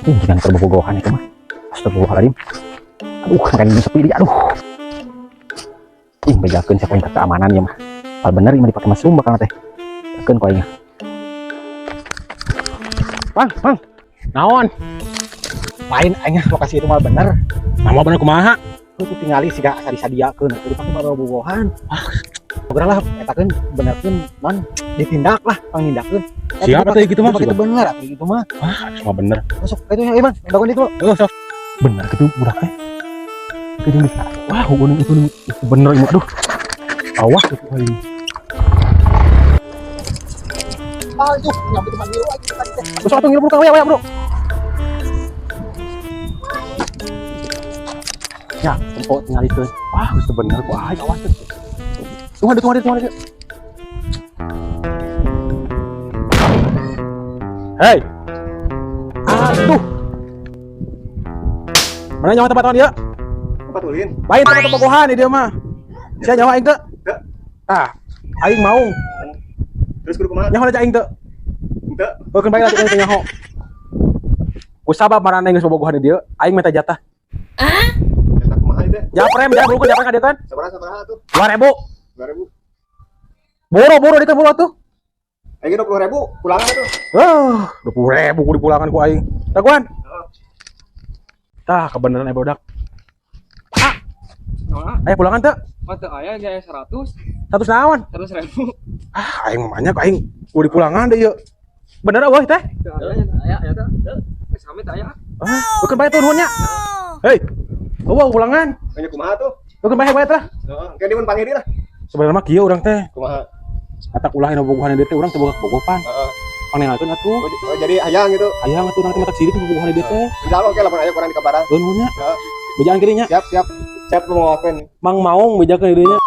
Jangan terbogohan itu mah. Astagfirullahaladzim. Aduh, makan ini sepi dia. Aduh. Bejakeun saya poin keamanan ya mah. Pal bener ini dipakai mushroom bakal teh. Keun koinnya. Bang. Naon? Lain aing lokasi itu mal bener. Nama bener kumaha? Itu tinggali siga sadi-sadiakeun atuh dipake bobogohan. Segera lah etakeun benerkeun non ditindak lah pangindakeun. Siapa teh gitu mah? Itu bener atuh gitu mah. Cuma bener. Masuk itu ya Bang, bangun itu. Sok. Bener gitu budak teh. Itu bisa. Wah, itu bener ini. Aduh. Awas itu ini. Itu nyampe tempat biru lagi tadi teh. Besok atuh ngilu bro, ya bro. Ya, tempo tinggal itu. Wah, itu bener ku awas tuh. Tunggu deh. Hei. Aduh. Mana nyawa tempat dia? Tempat ulin. Lain tempat bogohan dia mah. Saya nyawa aing teu. Aing mau. Terus kudu kumaha? Nyawa aja aing teu. Henteu. Beukeun bae lagi teh nyaho. Ku sabab marana geus bogohan di dieu, aing minta jatah. Eta kumaha ieu teh? Japrem ka dieu kan? Sabaraha tuh? 2000. 2000. Boro di boro tuh. Aing 20.000 pulangan tuh. 20.000 ku dipulangan ku aing. Taguan. Tah kebenaran budak. Ayo pulangan teu? Mata aya gaya 100 naon? 100.000. Aing banyak aing ku dipulangan deui. Bener euy teh? Aya teh. Samit aya. Bukan bae tuh nuhunnya. Hei. Pulangan. Anya kumaha tuh? Bukan bae teh. Heeh, engke dimun panggil lah. Sebenarnya mah kieu urang teh. Kumaha? Atak ulah anu bogohan dieu teh urang teu bogohan. Heeh. Panengalkeun atuh. Oh, jadi hayang gitu. Hayang atuh urang teh matak sidik bogohan dieu teh. Insyaallah oke lapor aya koran di kabaran. Nuhunnya. Heeh. Bejaan kieu nya. Siap. Siap mau ngapain? Mang Maung bejakeun dieu nya.